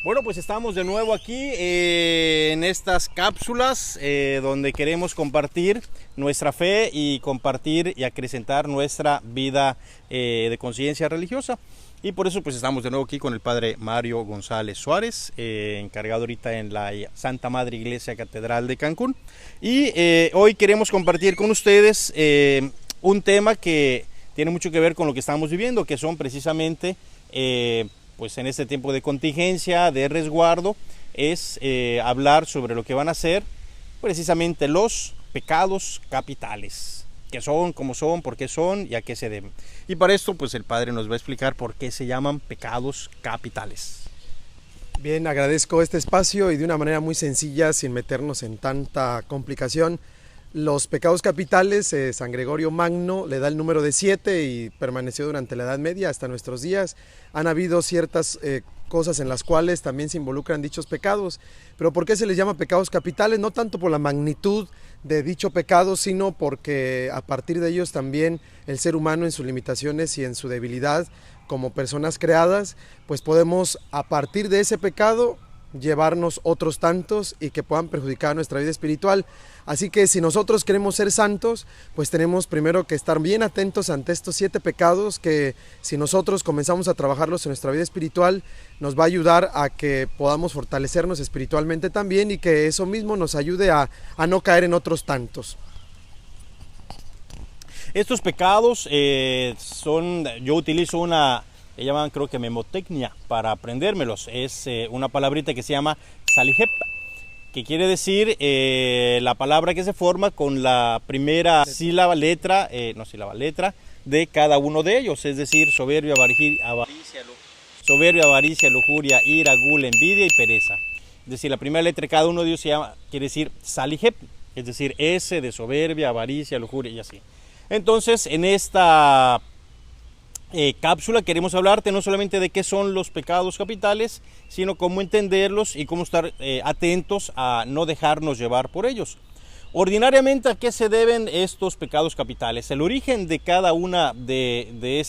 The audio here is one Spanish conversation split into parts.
Bueno, pues estamos de nuevo aquí en estas cápsulas donde queremos compartir nuestra fe y compartir y acrecentar nuestra vida de conciencia religiosa. Y por eso pues estamos de nuevo aquí con el padre Mario González Suárez, encargado ahorita en la Santa Madre Iglesia Catedral de Cancún. Y hoy queremos compartir con ustedes un tema que tiene mucho que ver con lo que estamos viviendo, que son precisamente pues en este tiempo de contingencia, de resguardo, es hablar sobre lo que van a ser precisamente los pecados capitales. ¿Qué son, cómo son, por qué son y a qué se deben? Y para esto pues el padre nos va a explicar por qué se llaman pecados capitales. Bien, agradezco este espacio y de una manera muy sencilla, sin meternos en tanta complicación. Los pecados capitales, San Gregorio Magno le da el número de 7 y permaneció durante la Edad Media hasta nuestros días. Han habido ciertas cosas en las cuales también se involucran dichos pecados. Pero ¿por qué se les llama pecados capitales? No tanto por la magnitud de dicho pecado, sino porque a partir de ellos también el ser humano en sus limitaciones y en su debilidad como personas creadas, pues podemos a partir de ese pecado llevarnos otros tantos y que puedan perjudicar nuestra vida espiritual. Así que si nosotros queremos ser santos, pues tenemos primero que estar bien atentos ante estos 7 pecados que si nosotros comenzamos a trabajarlos en nuestra vida espiritual, nos va a ayudar a que podamos fortalecernos espiritualmente también y que eso mismo nos ayude a no caer en otros tantos. Estos pecados yo utilizo una, le llaman creo que memotecnia para aprendérmelos. Es una palabrita que se llama salihep, que quiere decir la palabra que se forma con la primera letra de cada uno de ellos, es decir, soberbia, avaricia, lujuria, ira, gula, envidia y pereza. Es decir, la primera letra de cada uno de ellos quiere decir salihep, es decir, S de soberbia, avaricia, lujuria y así. Entonces, en esta cápsula queremos hablarte no solamente de qué son los pecados capitales, sino cómo entenderlos y cómo estar atentos a no dejarnos llevar por ellos. Ordinariamente, ¿a qué se deben estos pecados capitales? El origen de cada una de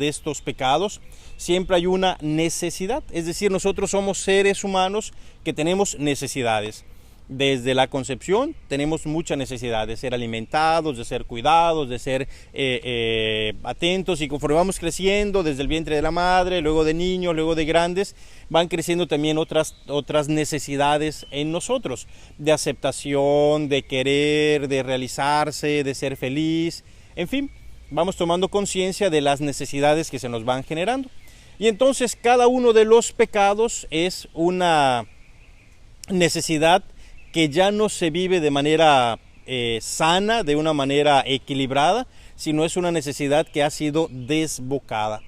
estos pecados, siempre hay una necesidad. Es decir, nosotros somos seres humanos que tenemos necesidades. Desde la concepción tenemos mucha necesidad de ser alimentados, de ser cuidados, de ser atentos, y conforme vamos creciendo desde el vientre de la madre, luego de niños, luego de grandes, van creciendo también otras necesidades en nosotros, de aceptación, de querer, de realizarse, de ser feliz, en fin, vamos tomando conciencia de las necesidades que se nos van generando. Y entonces cada uno de los pecados es una necesidad que ya no se vive de manera sana, de una manera equilibrada, sino es una necesidad que ha sido desbocada.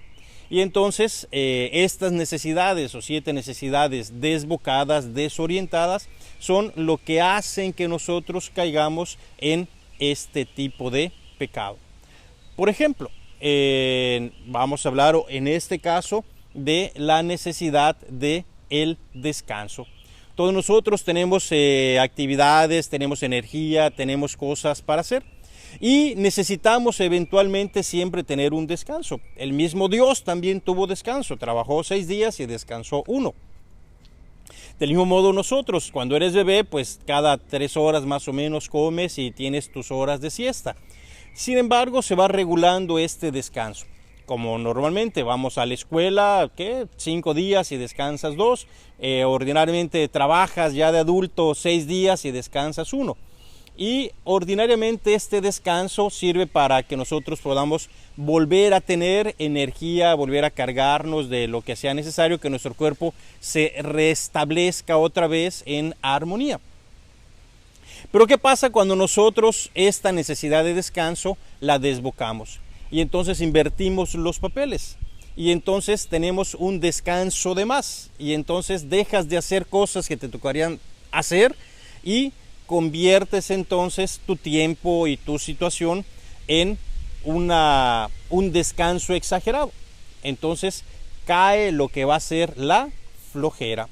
Y entonces estas necesidades o 7 necesidades desbocadas, desorientadas, son lo que hacen que nosotros caigamos en este tipo de pecado. Por ejemplo, vamos a hablar en este caso de la necesidad de el descanso. Todos nosotros tenemos actividades, tenemos energía, tenemos cosas para hacer y necesitamos eventualmente siempre tener un descanso. El mismo Dios también tuvo descanso, trabajó 6 días y descansó 1. Del mismo modo nosotros, cuando eres bebé, pues cada 3 horas más o menos comes y tienes tus horas de siesta. Sin embargo, se va regulando este descanso. Como normalmente vamos a la escuela, 5 días y descansas 2. Ordinariamente trabajas ya de adulto 6 días y descansas 1. Y ordinariamente este descanso sirve para que nosotros podamos volver a tener energía, volver a cargarnos de lo que sea necesario, que nuestro cuerpo se restablezca otra vez en armonía. Pero ¿qué pasa cuando nosotros esta necesidad de descanso la desbocamos? Y entonces invertimos los papeles y entonces tenemos un descanso de más y entonces dejas de hacer cosas que te tocarían hacer y conviertes entonces tu tiempo y tu situación en un descanso exagerado. Entonces cae lo que va a ser la flojera,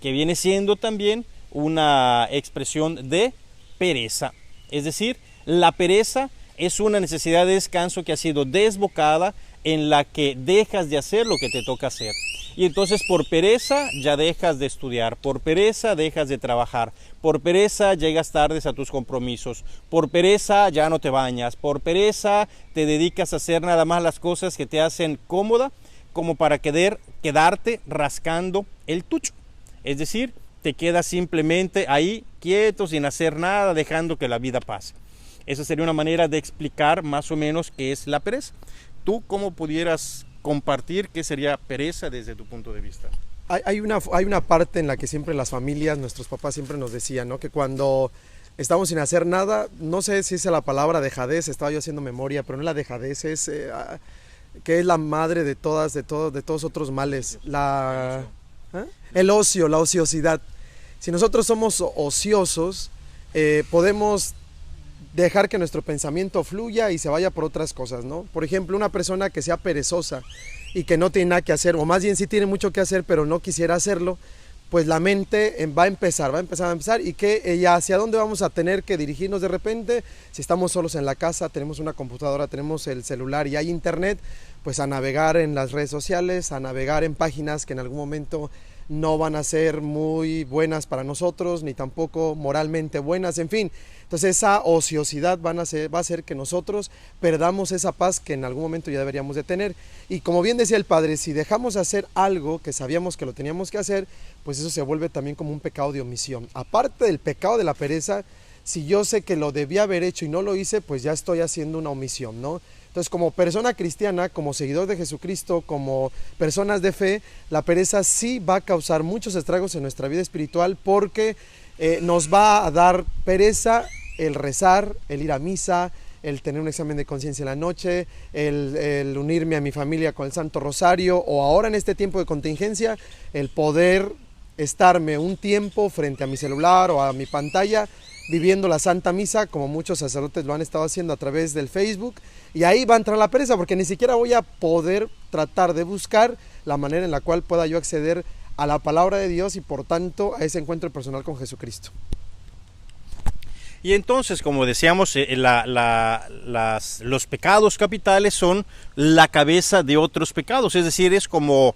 que viene siendo también una expresión de pereza. Es decir, la pereza es una necesidad de descanso que ha sido desbocada, en la que dejas de hacer lo que te toca hacer. Y entonces por pereza ya dejas de estudiar, por pereza dejas de trabajar, por pereza llegas tardes a tus compromisos, por pereza ya no te bañas, por pereza te dedicas a hacer nada más las cosas que te hacen cómoda, como para quedarte rascando el tucho. Es decir, te quedas simplemente ahí quieto, sin hacer nada, dejando que la vida pase. Esa sería una manera de explicar más o menos qué es la pereza. ¿Tú cómo pudieras compartir qué sería pereza desde tu punto de vista? Hay una parte en la que siempre las familias, nuestros papás siempre nos decían, ¿no? Que cuando estamos sin hacer nada, no sé si es la palabra dejadez, estaba yo haciendo memoria, pero no es la dejadez, es que es la madre de todos otros males, el ocio, la ociosidad. Si nosotros somos ociosos, podemos dejar que nuestro pensamiento fluya y se vaya por otras cosas, ¿no? Por ejemplo, una persona que sea perezosa y que no tiene nada que hacer, o más bien sí tiene mucho que hacer, pero no quisiera hacerlo, pues la mente va a empezar, y que hacia dónde vamos a tener que dirigirnos de repente. Si estamos solos en la casa, tenemos una computadora, tenemos el celular y hay internet, pues a navegar en las redes sociales, a navegar en páginas que en algún momento no van a ser muy buenas para nosotros, ni tampoco moralmente buenas, en fin. Entonces esa ociosidad va a hacer que nosotros perdamos esa paz que en algún momento ya deberíamos de tener. Y como bien decía el Padre, si dejamos de hacer algo que sabíamos que lo teníamos que hacer, pues eso se vuelve también como un pecado de omisión. Aparte del pecado de la pereza, si yo sé que lo debía haber hecho y no lo hice, pues ya estoy haciendo una omisión, ¿no? Entonces, como persona cristiana, como seguidor de Jesucristo, como personas de fe, la pereza sí va a causar muchos estragos en nuestra vida espiritual, porque nos va a dar pereza el rezar, el ir a misa, el tener un examen de conciencia en la noche, el unirme a mi familia con el Santo Rosario, o ahora en este tiempo de contingencia, el poder estarme un tiempo frente a mi celular o a mi pantalla viviendo la Santa Misa, como muchos sacerdotes lo han estado haciendo a través del Facebook, y ahí va a entrar la pereza, porque ni siquiera voy a poder tratar de buscar la manera en la cual pueda yo acceder a la palabra de Dios y por tanto a ese encuentro personal con Jesucristo. Y entonces, como decíamos, los pecados capitales son la cabeza de otros pecados, es decir, es como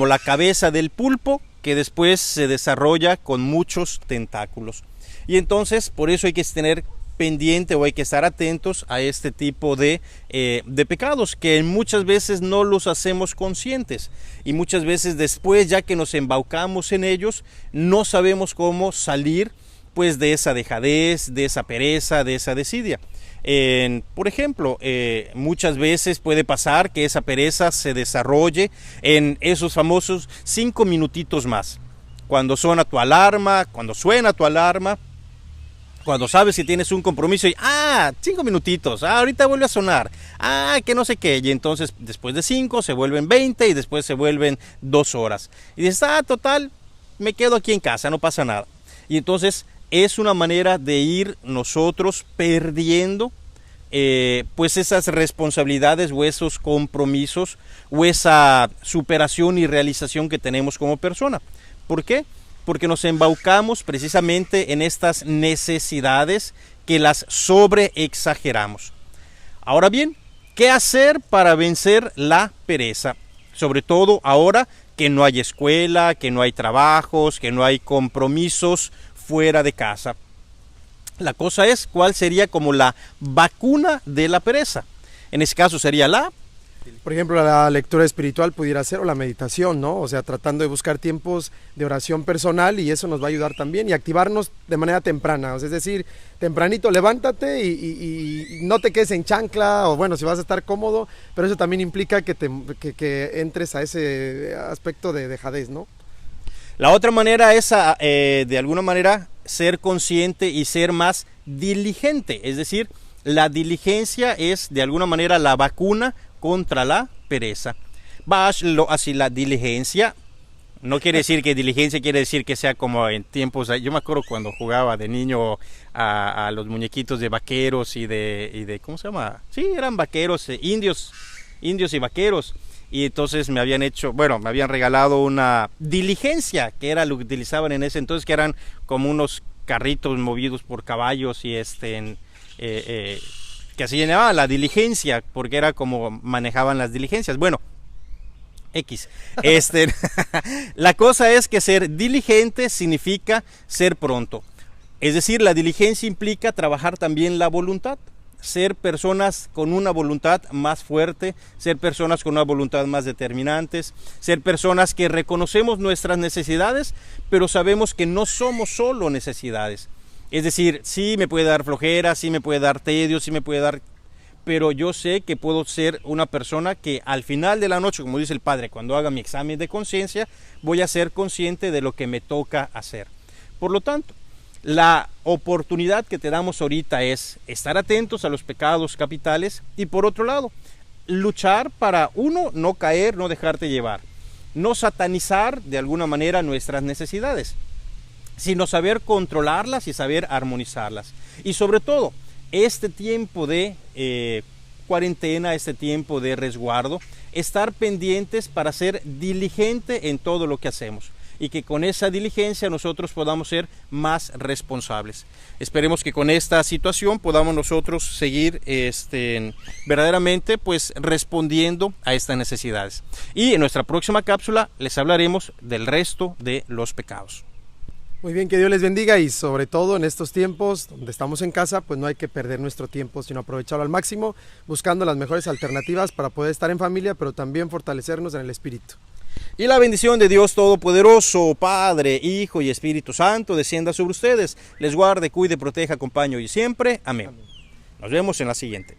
la cabeza del pulpo que después se desarrolla con muchos tentáculos. Y entonces, por eso hay que tener pendiente o hay que estar atentos a este tipo de pecados, que muchas veces no los hacemos conscientes, y muchas veces después, ya que nos embaucamos en ellos, no sabemos cómo salir pues de esa dejadez, de esa pereza, de esa desidia. Por ejemplo, muchas veces puede pasar que esa pereza se desarrolle en esos famosos 5 minutitos más. Cuando suena tu alarma, cuando sabes que tienes un compromiso y 5 minutitos, ahorita vuelve a sonar, que no sé qué, y entonces después de 5 se vuelven 20 y después se vuelven 2 horas. Y dices, total, me quedo aquí en casa, no pasa nada. Y entonces es una manera de ir nosotros perdiendo pues esas responsabilidades o esos compromisos o esa superación y realización que tenemos como persona. ¿Por qué? Porque nos embaucamos precisamente en estas necesidades que las sobreexageramos. Ahora bien, ¿qué hacer para vencer la pereza? Sobre todo ahora que no hay escuela, que no hay trabajos, que no hay compromisos fuera de casa. La cosa es, ¿cuál sería como la vacuna de la pereza? En ese caso sería por ejemplo, la lectura espiritual pudiera ser, o la meditación, ¿no? O sea, tratando de buscar tiempos de oración personal, y eso nos va a ayudar también, y activarnos de manera temprana, o sea, es decir, tempranito levántate y no te quedes en chancla, o bueno, si vas a estar cómodo, pero eso también implica que entres a ese aspecto de dejadez, ¿no? La otra manera es, de alguna manera, ser consciente y ser más diligente, es decir, la diligencia es de alguna manera la vacuna contra la pereza. Así la diligencia no quiere decir que diligencia quiere decir que sea como en tiempos. Yo me acuerdo cuando jugaba de niño a los muñequitos de vaqueros y de ¿cómo se llama? Sí, eran vaqueros, indios y vaqueros. Y entonces me habían regalado una diligencia, que era lo que utilizaban en ese entonces, que eran como unos carritos movidos por caballos y que así llamaba la diligencia, porque era como manejaban las diligencias. Bueno, X. La cosa es que ser diligente significa ser pronto. Es decir, la diligencia implica trabajar también la voluntad. Ser personas con una voluntad más fuerte, ser personas con una voluntad más determinantes, ser personas que reconocemos nuestras necesidades, pero sabemos que no somos solo necesidades. Es decir, sí me puede dar flojera, sí me puede dar tedio, sí me puede dar... pero yo sé que puedo ser una persona que al final de la noche, como dice el Padre, cuando haga mi examen de conciencia, voy a ser consciente de lo que me toca hacer. Por lo tanto, la oportunidad que te damos ahorita es estar atentos a los pecados capitales y por otro lado, luchar para, uno, no caer, no dejarte llevar, no satanizar de alguna manera nuestras necesidades, sino saber controlarlas y saber armonizarlas. Y sobre todo, este tiempo de cuarentena, este tiempo de resguardo, estar pendientes para ser diligente en todo lo que hacemos y que con esa diligencia nosotros podamos ser más responsables. Esperemos que con esta situación podamos nosotros seguir verdaderamente pues respondiendo a estas necesidades. Y en nuestra próxima cápsula les hablaremos del resto de los pecados. Muy bien, que Dios les bendiga y sobre todo en estos tiempos donde estamos en casa, pues no hay que perder nuestro tiempo, sino aprovecharlo al máximo, buscando las mejores alternativas para poder estar en familia, pero también fortalecernos en el espíritu. Y la bendición de Dios Todopoderoso, Padre, Hijo y Espíritu Santo, descienda sobre ustedes, les guarde, cuide, proteja, acompañe hoy y siempre. Amén. Nos vemos en la siguiente.